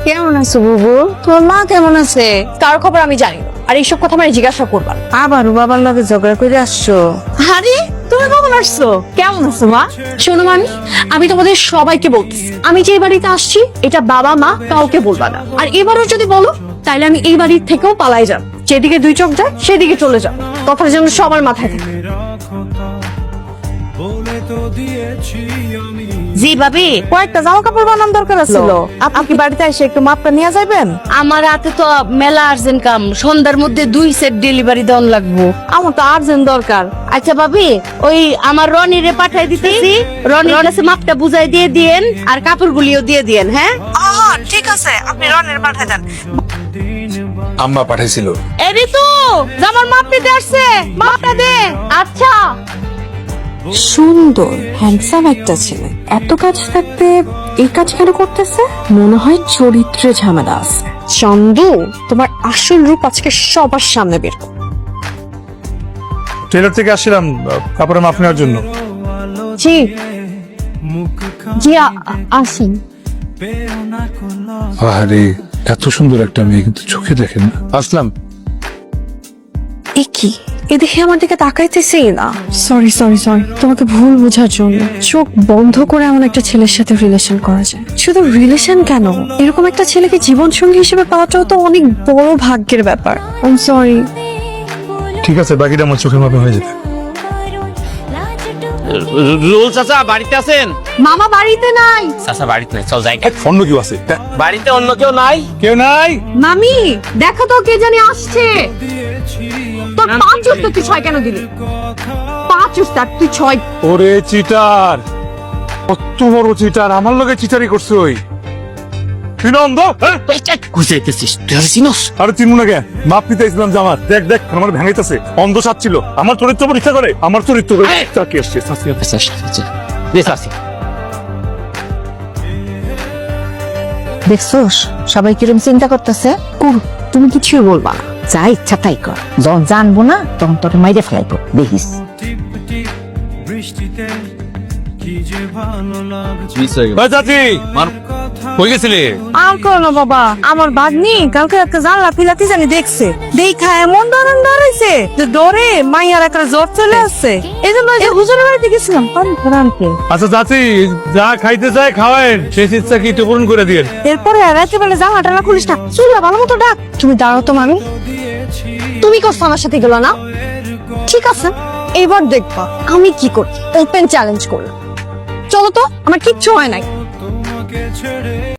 কেমন আছো বুবু? তোর মা কেমন আছে? কার খবর আমি জানি না, আর এইসব কথা আমার জিজ্ঞাসা করবা না। আবারও বাবার লগে ঝগড়া করে আসছো? আরে তুমি কখন আসছো? কেমন আছো মা? শোনো মামি, আমি তোমাদের সবাইকে বলতেছি, আমি যে এই বাড়িতে আসছি এটা বাবা মা কাউকে বলবা না। আর এবারও যদি বলো তাইলে আমি এই বাড়ির থেকেও পালাই যাব। যেদিকে দুই চোখ যায় সেদিকে চলে যাব। কথাটা যেন সবার মাথায় থাকে। জি ভাবি, কয়েকটা জামা কাপড় বানানোর দরকার ছিল। আপনি কি বাড়িতে এসে একটু মাপটা নিয়ে যাবেন? আমার হাতে তো মেলা আর্জেন্ট কাম, সন্ধ্যার মধ্যে 2 সেট ডেলিভারি দেওয়ান লাগবো। আমার তো আর্জেন্ট দরকার। আচ্ছা ভাবি, ওই আমার রনিরে পাঠাই দিতেছি, রনির কাছে মাপটা বুঝাই দিয়ে দিয়েন আর কাপড়গুলিও দিয়ে দিয়েন। হ্যাঁ ঠিক আছে, আপনি রনের পাঠায় দেন। আম্মা পাঠাইছিল। এরি তো জামার মাপ নিতে আসছে, মাপটা দে। আচ্ছা সুন্দর হ্যান্ডসাম একটা ছেলে, এত কাজ থাকতে এই কাজ কেন করতেছে? মনে হয় চরিত্রে ঝামেলা আছে। চন্দু, তোমার আসল রূপ আজকে সবার সামনে বের করো। ট্রেলার থেকে আসছিলাম কাপড়ের মাপ নেওয়ার জন্য। জি জি আসি। আরে এত সুন্দর একটা মেয়ে কিন্তু চোখে দেখে না। আসলাম। এ কি, এ দেখে আমার দিকে তাকাইতেছেই না। সরি সরি সরি, তোমাকে ভুল বোঝার জন্য। চোখ বন্ধ করে এমন একটা ছেলের সাথে রিলেশন করা যায়? শুধু রিলেশন কেন, এরকম একটা ছেলেকে জীবন সঙ্গী হিসেবে পাওয়াটাও তো অনেক বড় ভাগ্যের ব্যাপার। I am sorry. ঠিক আছে, বাকিটা আমার চোখের মাপে হয়ে যাবে। রুল চাচা বাড়িতে আছেন? মামা বাড়িতে নাই। চাচা বাড়িতে নাই, চল যাই। অন্য কেউ আছে? বাড়িতে অন্য কেউ নাই? কেউ নাই। মামি দেখো তো কে জানি আসছে। তোর 5 উস্তাদ তুই 6 কেন দিলি? 5 উস্তাদ তুই 6। ওরে চিটার, কত বড় চিটার! আমার লগে চিটারি করছে ওই। তুই না অন্ধ? হ্যাঁ? গুছাইতেছিস তুই আর চিনস? আরে চিনু না কে? মাপ নিতে ইসলাম জামার। দেখ দেখ আমার ভেঙাইতেছে। অন্ধ সাচ্ছিল। আমার চরিত্র পরীক্ষা করে, আমার চরিত্র চাকি আসছে। দেখছোস সবাই কিরম চিন্তা করতেছে? তুমি কিছুই বলবা না। যা ইচ্ছা তাই কর, যখন জানবো না তখন তোর মাইরে ফেলাইবো, দেখিস। চাচি কই গেছিলি? আর করো না বাবা, আমার ভাগ্নি কালকে একটা জানলা পিলাতি জানি দেখছে, দেখা এমন ডরাইছে যে ডরে মাইয়ার একটা জ্বর চলে আসছে। এই জন্য ওই যে হুজুরের বাড়িতে গেছিলাম পানি আনতে। আচ্ছা চাচি, যা খাইতে চাই খাওয়ায়েন, সেই ইচ্ছা কি একটু পূরণ করে দিয়ে। এরপরে রাতে বেলা জানলা টালা খুলিস না, চুলা ভালো মতো ডাক। তুমি দাঁড়াও তো মামি। তুমি করছো আমার সাথে গেলো না? ঠিক আছে, এবার দেখবা আমি কি করি। ওপেন চ্যালেঞ্জ করলাম। চলো তো, আমার কিচ্ছু হয় নাই।